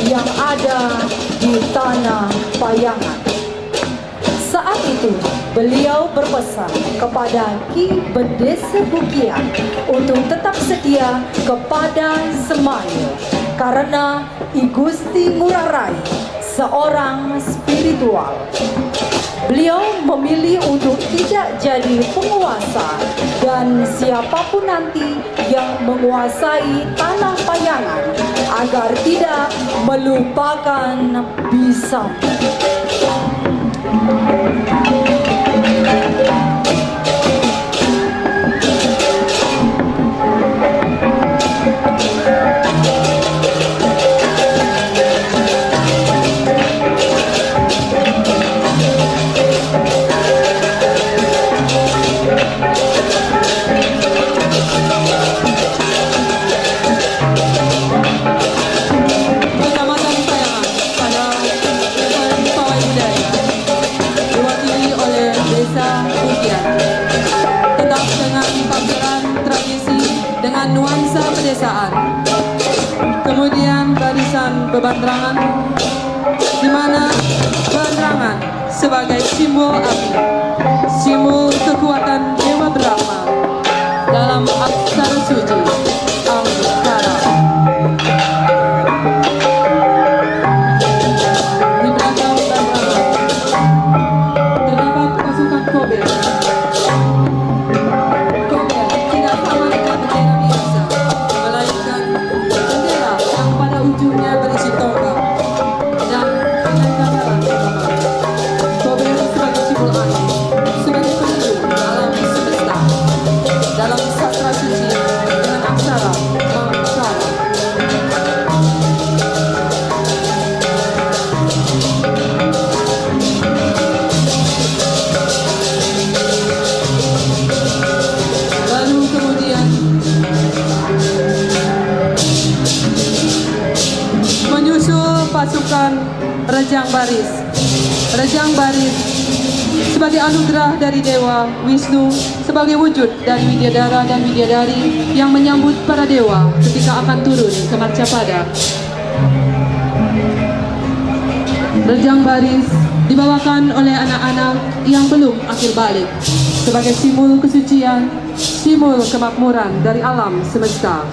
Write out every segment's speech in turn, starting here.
yang ada di tanah Payangan. Saat itu, beliau berpesan kepada Ki Bedese Bukian untuk tetap setia kepada Semail karena I Gusti Ngurah Rai seorang spiritual. Beliau memilih untuk tidak jadi penguasa dan siapapun nanti yang menguasai tanah Payangan agar tidak melupakan Bisam. Nuansa pedesaan, kemudian barisan bebantrangan, di mana bebantrangan sebagai simbol api, simbol kekuatan Dewa Brahma dalam aksara suci Angkara. Di belakang bebantrangan terdapat pasukan Kobe. Berisi tongkat dan dengan gambaran Kobe sebagai simbol api, sebagai pelindung alam semesta dalam sastra suci dengan aksara Angkara. Lalu kemudian menyusul pasukan Rejang Baris. Rejang Baris sebagai anugerah dari Dewa Wisnu, sebagai wujud dari Widyadara dan Widyadari yang menyambut para dewa ketika akan turun ke Marcapada. Rejang Baris dibawakan oleh anak-anak yang belum akhir balik sebagai simbol kesucian, simbol kemakmuran dari alam semesta.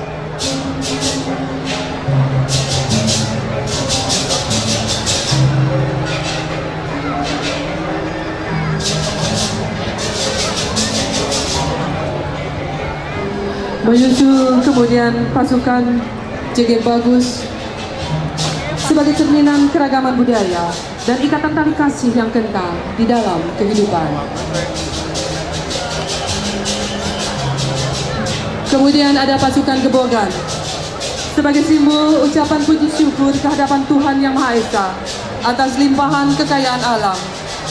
Menyusul kemudian pasukan Jegeng Bagus sebagai cerminan keragaman budaya dan ikatan tali kasih yang kental di dalam kehidupan. Kemudian ada pasukan Gebogan sebagai simbol ucapan puji syukur kehadapan Tuhan Yang Maha Esa atas limpahan kekayaan alam,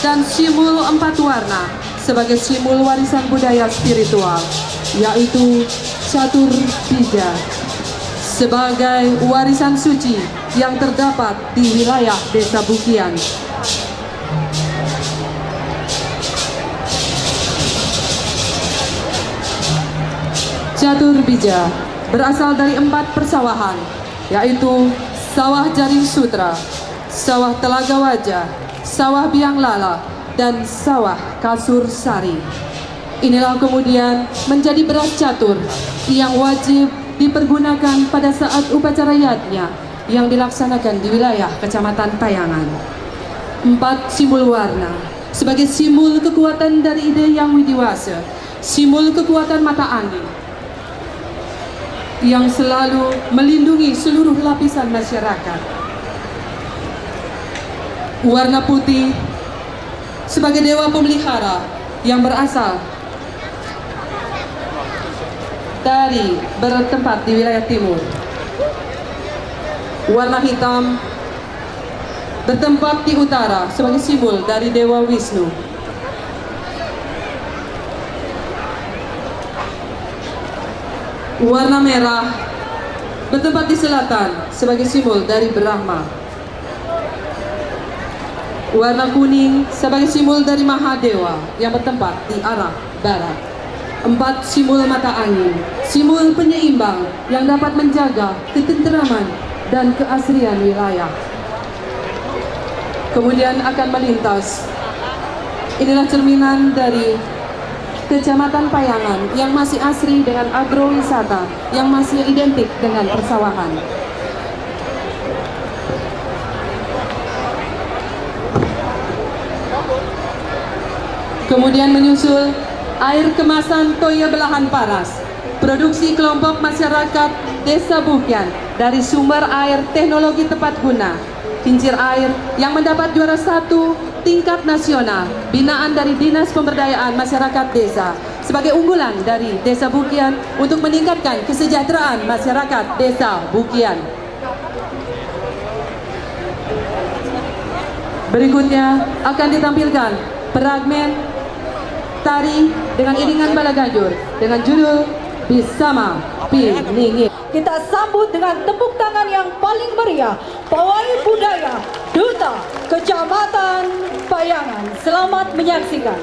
dan simbol 4 warna sebagai simbol warisan budaya spiritual, yaitu Catur Bija sebagai warisan suci yang terdapat di wilayah Desa Bukian. Catur Bija berasal dari 4 persawahan, yaitu Sawah Jaring Sutra, Sawah Telaga Wajah, Sawah Biang Lala, dan Sawah Kasur Sari. Inilah kemudian menjadi beras catur yang wajib dipergunakan pada saat upacara yatnya yang dilaksanakan di wilayah Kecamatan Payangan. 4 simbol warna sebagai simbol kekuatan dari ide yang widiwasa, simbol kekuatan mata angin yang selalu melindungi seluruh lapisan masyarakat. Warna putih sebagai dewa pemelihara yang berasal dari bertempat di wilayah timur. Warna hitam bertempat di utara sebagai simbol dari Dewa Wisnu. Warna merah bertempat di selatan sebagai simbol dari Brahma. Warna kuning sebagai simbol dari Mahadewa yang bertempat di arah barat. 4 simbol mata angin, simbol penyeimbang yang dapat menjaga ketenteraman dan keasrian wilayah. Kemudian akan melintas. Inilah cerminan dari Kecamatan Payangan yang masih asri dengan agrowisata, yang masih identik dengan persawahan. Kemudian menyusul air kemasan Toya Belahan Paras, produksi kelompok masyarakat Desa Bukian dari sumber air teknologi tepat guna, kincir air yang mendapat juara 1 tingkat nasional binaan dari Dinas Pemberdayaan Masyarakat Desa sebagai unggulan dari Desa Bukian untuk meningkatkan kesejahteraan masyarakat Desa Bukian. Berikutnya akan ditampilkan fragmen tari dengan iringan bala ganjur dengan judul Bersama Piningit. Kita sambut dengan tepuk tangan yang paling meriah pawai budaya Duta Kecamatan Payangan. Selamat menyaksikan.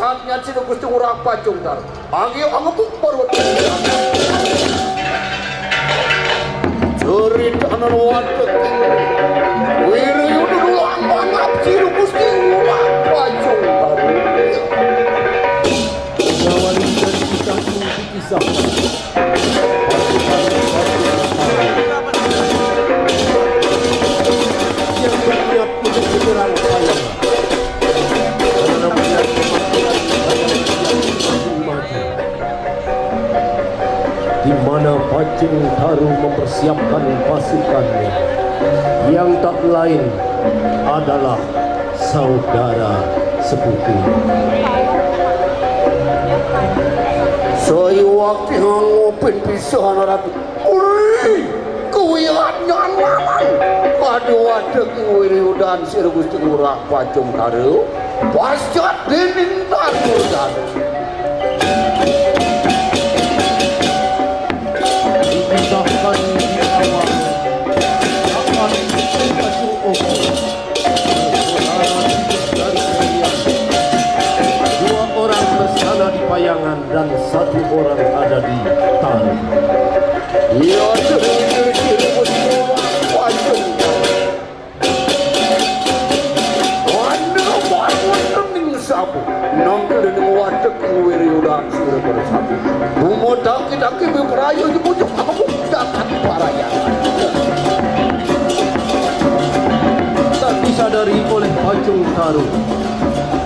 Saatnya sini Gusti Urang Pacung dar. Angin angepuk baru. Cerita anak wadah. Wiru dulu angap sini Gusti Urang Pacung dar. Awali dari kisah. Yang berniat untuk menyerang Payangan. Karena melihat kematian di mana Pacung Taru mempersiapkan pasukannya yang tak lain adalah saudara sepupu. Saya waktu ngopin pisahan ratu. Uri, kuilat nyaman. Pada wadah kuwiri udan sir Gusti Urang Pacung Taru. Pascat dinding tanur dan. Dipisahkan di awal akan Pacung Oko bersaudara dari Kerian. 2 orang bersana di Payangan dan 1 orang ada di Taru. Ya ciri-ciri Gusti Urang Pacung Taru. Anda bangun tening sabu. Nangkel dengan wadah kuwiri udan sir bersatu. Bumodang kita kibir perayu di pucuk aku dapat parayangan. Tak disadari oleh Pacung Taru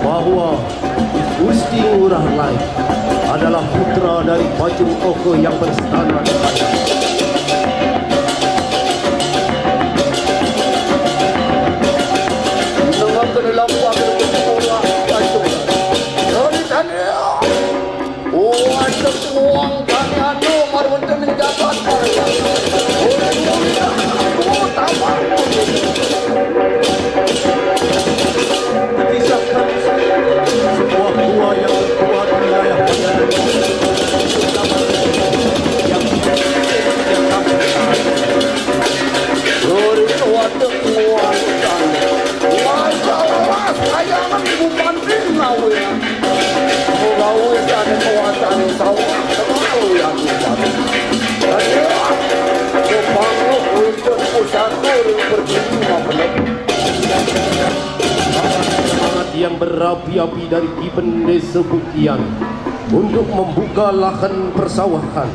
bahwa Gusti Ngurah Lai adalah putra dari Pacung Oko yang berstana di Payangan. Nengah ke dalam wakil Gusti Urang Pacung. Dari tanya. Wadah uang kami anu marwenten menjabat parayangan. Oleh aku tamar. Dikisahkan sebuah gua yang tertua di wilayah Payangan yang yang berapi-api dari Kipen Desa Buktian untuk membuka lahan persawahan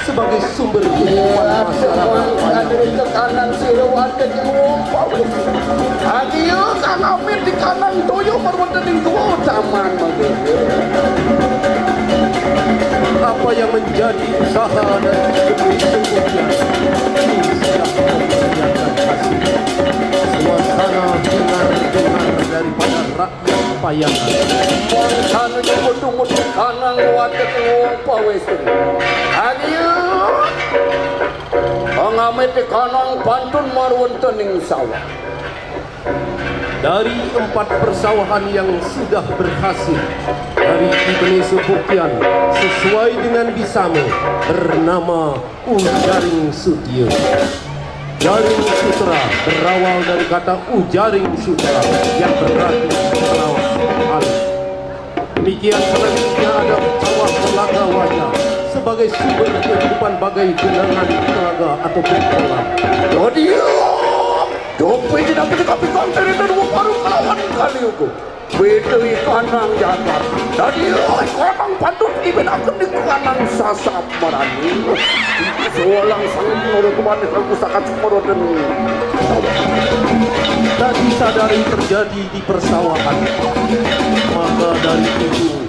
sebagai sumber kehidupan masyarakat Payangan. Ke kanan Sirawati ke Wompawe. Adio kanamit di kanan toyo perwataning dua taman begitu. Apa yang menjadi usaha dan Kipen Desa Buktian ini sudah memperlihatkan hasil. Suasana dengar-dengar daripada rakyat Payangan. Kanan mutu-mutu kanan wate ke Wompawe. Adio pengamit di kanan pantun marwontening sawah. Dari 4 persawahan yang sudah berhasil dari Indonesia Buktian sesuai dengan Bisame bernama Ujaring Sutio. Jaring Sutra berawal dari kata Ujaring Sutra yang berarti melawan alif. Demikian selanjutnya ada sawah telaga wajah sebagai sumber kehidupan bagai genangan telaga atau kolam. Jadi dompet tidak bisa kapi konten itu dua paru kelawan kali itu. Bedui kanang jatar. Jadi kanang patut dibenakan di kanang sasap marani. Seolang sang menurut kemana sang usahakan semua dan Tak disadari terjadi di persawahan. Maka dari itu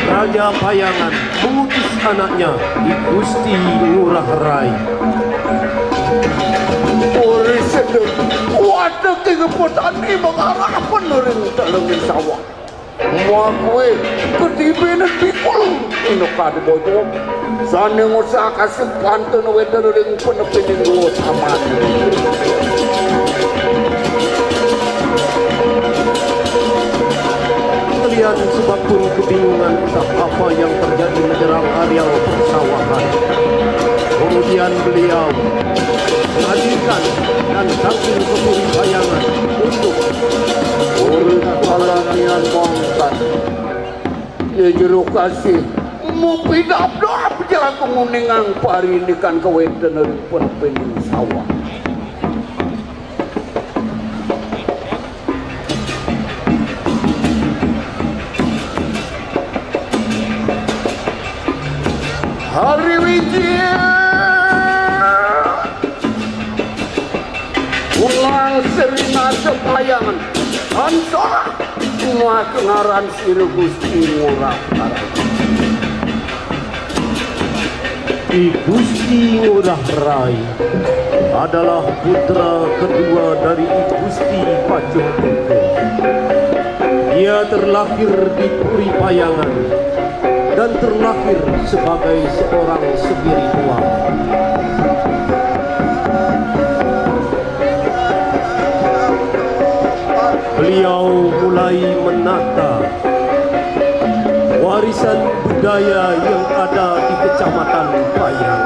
Raja Payangan mengutus anaknya di Gusti Ngurah Rai. Ori sedek wadah kegepotan ini mengarah penerin dalam sawah. Makwe ketibinan pikul inokade bojo. Sana ngusaha kasih pantun weterin penepinin dua taman. Kalian sebab pun kebingungan tak apa yang terjadi menjelang areal persawahan. Kemudian beliau menghadirkan dan tampil ke Puri Payangan untuk urut kalanian mongkat. Ya jeruk kasih mupidap-dap jalan kemuningan parinikan kewetan dari penpening sawah. Hari Wijaya ulang serina sepayangan ansor semua kengaran siru Gusti Ngurah Rai. Ki Gusti Ngurah Rai adalah putra kedua dari Gusti Pacung Tengku. Dia terlahir di Puri Payangan dan terlahir sebagai seorang spiritual. Beliau mulai menata warisan budaya yang ada di Kecamatan Payangan.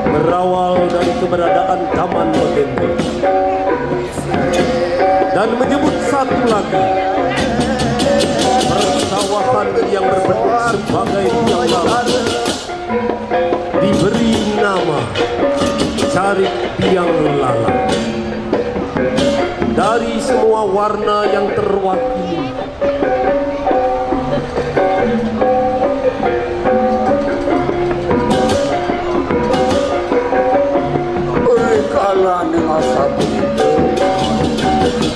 Berawal dari keberadaan Taman Modende dan menyebut satu lagi persawahan yang berbentuk sebagai biang lala diberi nama Carik Biang Lala. Dari semua warna yang terwakili, berikalah dengan satu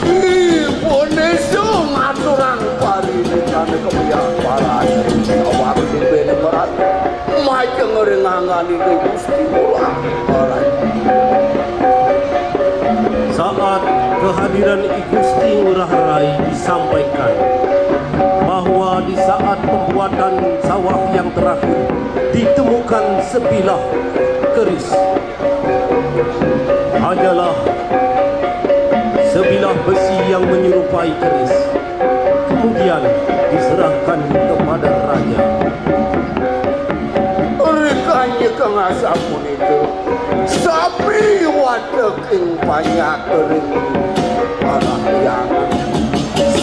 Indonesia ngaturan parinikan kebiak parai awak di beneran macam ngeringangan ke Gusti Ngurah Rai. saat kehadiran I Gusti Ngurah Rai disampaikan bahwa di saat pembuatan sawah yang terakhir ditemukan sebilah keris. Hanyalah sebilah besi yang menyerupai keris. Kemudian diserahkan kepada raja. Rikanya kengasapun itu sapi wadeking banyak kering parahyangan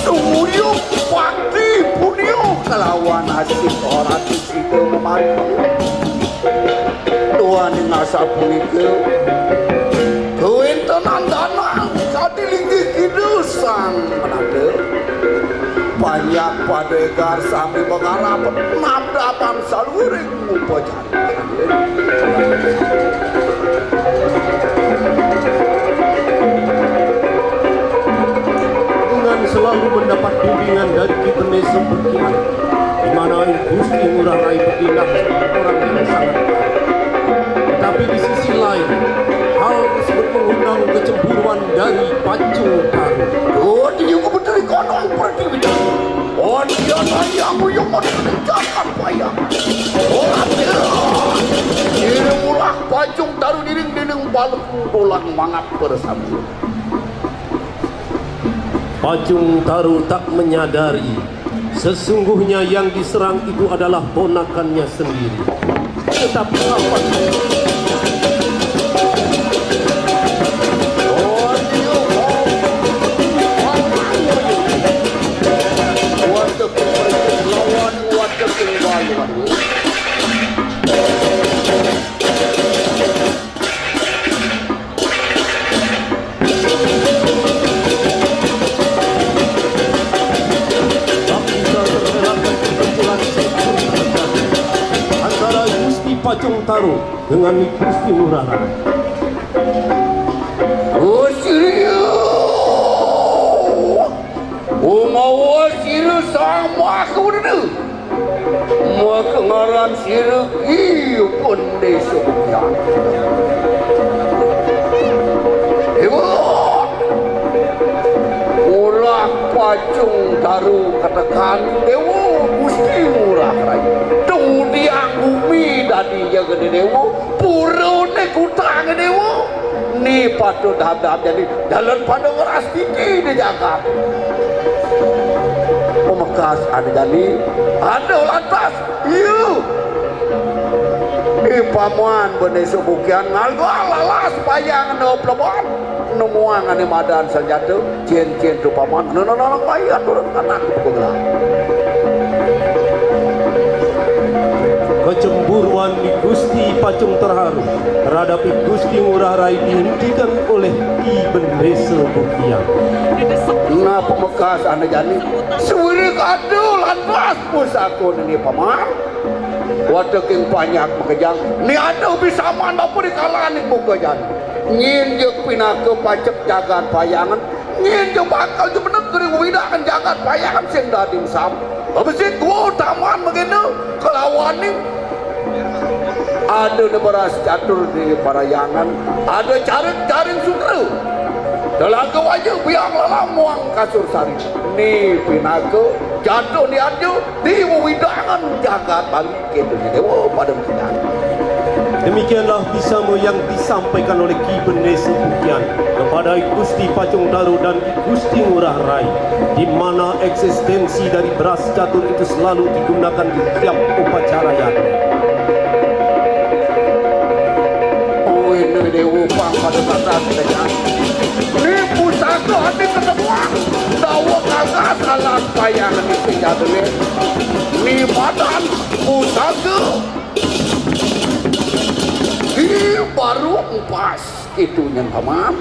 sumuyuk pati punyuk kelawan asik orang di situ kemati Tuhan ngasapun itu kewintenan dana padegar sami mengharapkan nabdapan saluring upacara. Dengan selalu mendapat bimbingan dari Ki Benes Sebukian, di mana Gusti Ngurah Rai bertindak sebagai orang yang sangat baik. Tetapi di sisi lain, hal tersebut mengundang kecemburuan dari Pacung Taru. Oh, dia kebetulan konon pergi. Oh, dia sayangmu yang mengerjakan payah. Oh, dia. Dia murah Pacung Taru diring-diring balung dolang mangap bersama. Pacung Taru tak menyadari sesungguhnya yang diserang itu adalah ponakannya sendiri. Tetapi apa? Pacung Taru dengan Gusti Ngurah Rai. Oh, sirio. Oh, mau sirio sama aku dulu. Mau kengaran sirio iyo pun desa bukan. Ibu, murah Pacung Taru katakan dewa Gusti Ngurah Rai. Diang bumi dari yang gede dewa pura ne kutang dewa ni patut dahab-dahab jadi dalam pada ngeras tinggi di Jakarta pemekas ada jadi ada lantas iya pamuan benih sebukian ngalgo alalas payang no pelebon nemuang ane madan senjata cien-cien tu pamuan nonong payang turun anak peglah. Kecemburuan di Gusti Pacung Terharu terhadap Gusti Ngurah Rai dihentikan oleh Ki Benes Sebukian. Nah pemekas anda jadi suwirik adul lantas pusaku ini paman waktu king banyak mengejar ni ada bisa mana pun dikalah ni buka jadi ngin je pinaka pacek jagat payangan ngin je bakal je menegeri widakan jagat payangan sing dading sam habis itu taman begini kelawan ni ada beras catur di parayangan ada jaring sutra telaga wajah biang lamuang kasur sari ni pinaga jatuh ni aja di widangan jagat balik gitu dewa pada menang. Demikianlah bisamu yang disampaikan oleh Ki Benes Sebukian kepada Gusti Pacung Taru dan Gusti Ngurah Rai, di mana eksistensi dari beras catur itu selalu digunakan di tiap upacara yang ini dewa pang pada saat kita ini pusaka hati ketemuan dawa kagak salah payangan itu jatuh ini badan pusaka ini baru pas itunya paman.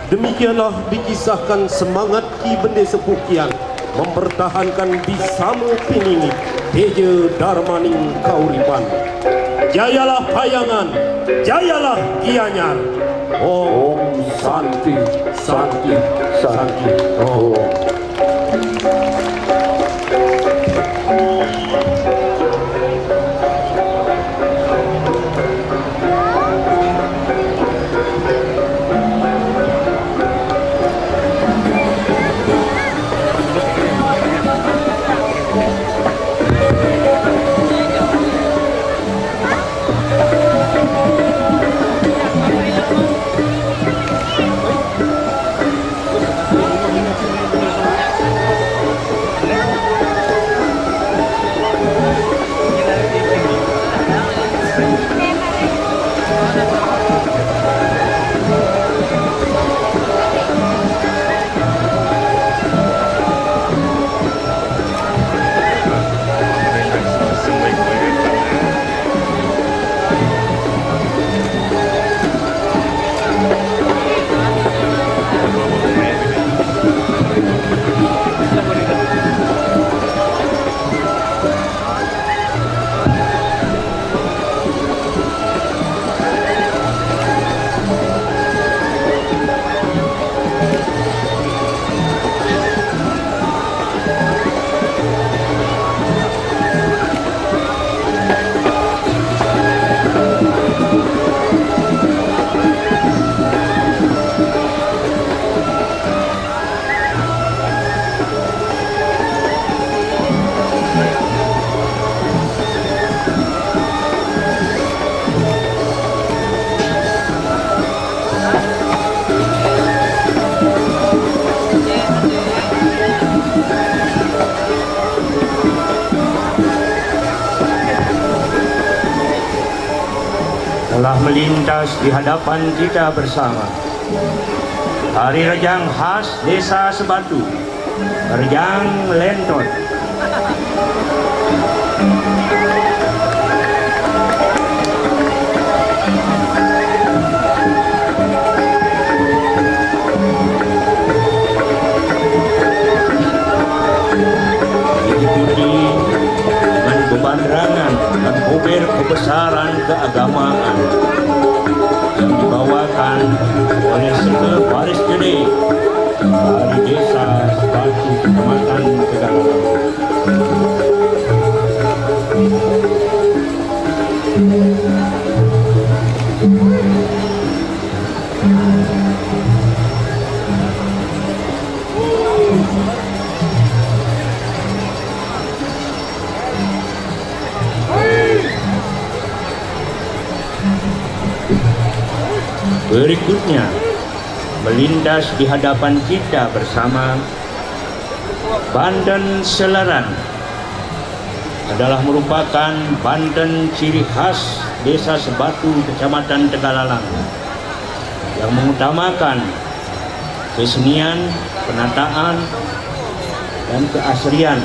Demikianlah dikisahkan semangat Ki Benes Sebukian mempertahankan bisamu piningi Teja Darmaning Kauripan. Jayalah payangan, jayalah Gianyar. Om Santi, Santi, Santi. Oh. telah melintas di hadapan kita bersama. Tari rejang khas Desa Sebatu, Rejang Lentot. Diikuti dengan bebanderangan dan kober kebesaran keagamaan yang dibawakan oleh Seke Baris Gede dari Desa Sebatu, Kecamatan Tegalalang. Berikutnya, melintas di hadapan kita bersama Banten Seleran adalah merupakan banten ciri khas Desa Sebatu, Kecamatan Tegalalang yang mengutamakan kesenian, penataan, dan keasrian.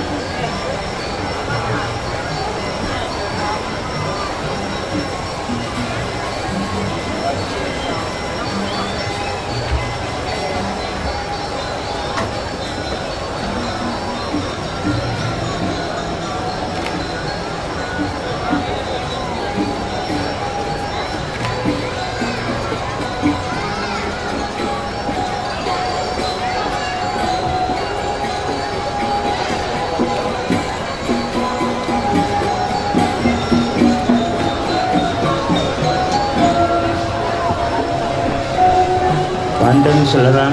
Banten Seleran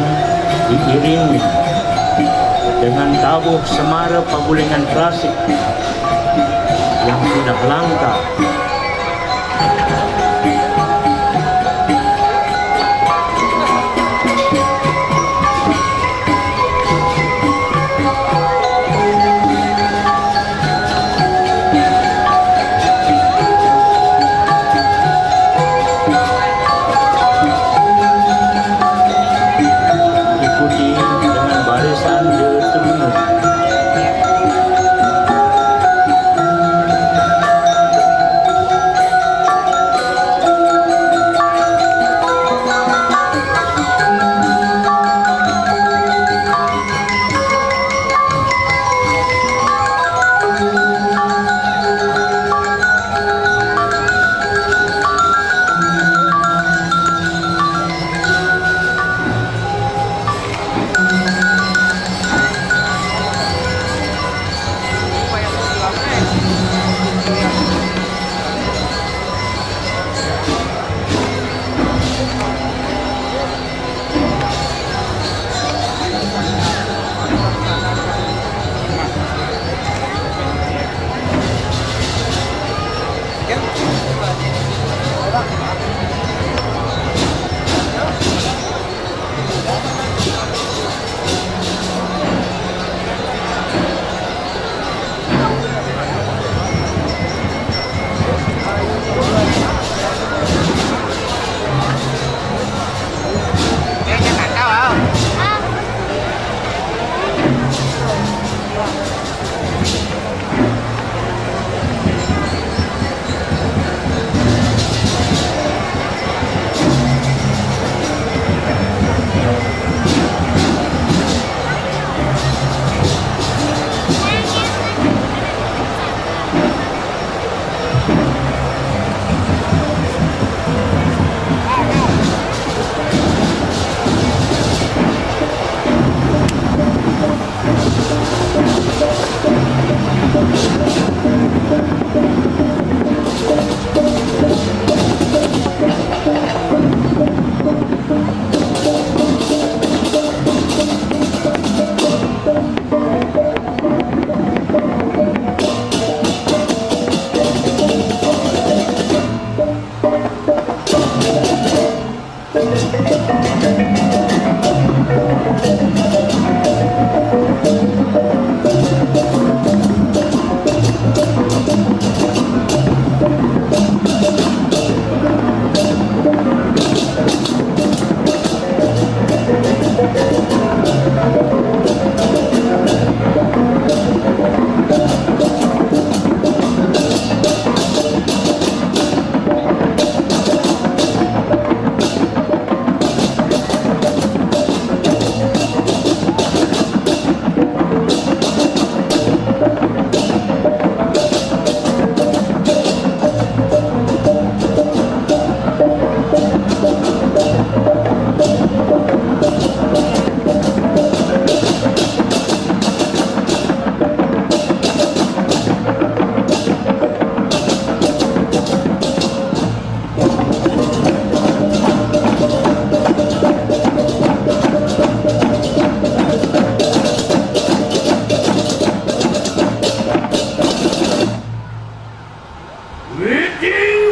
diiringi dengan tabuh semara pagulingan klasik yang sudah langka.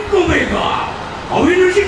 Kumega, Awinushi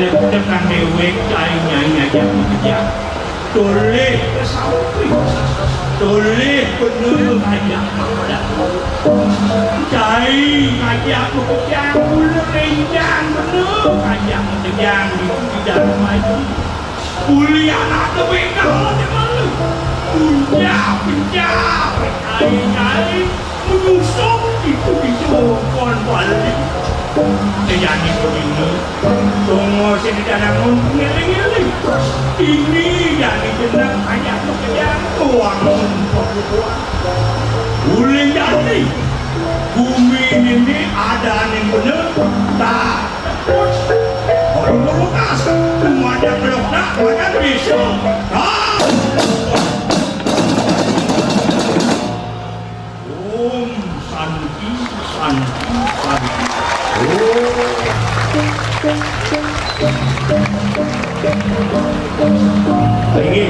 tekan dewek cainya aja bekerja. Toleh kesawi, toleh penuh aja kepada cai aja bekerja ular renjang penuh aja bekerja di dalam maju. Kuliah nak kebekal dengan penjah, cai menusuk itu kon balik. Terjadi begini, tunggu sini jangan ngiling-ngiling. Ini jadi jenang hanya pekerjaan tuang. Boleh jadi, bumi ini ada yang benar, tak. Orang berukas, ada belum nak, ada bisa. Om Santi, Santi, Santi. Lagi,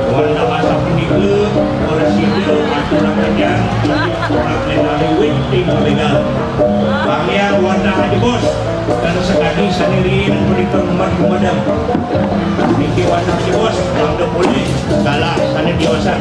warna masa penikah, orang sini, aturan kajang, orang menari waiting legal. Bahagian warna haji bos, dan sekali sendiri memberikan umat kemadam. Niki warna haji bos, yang boleh, kalah sana dewasa.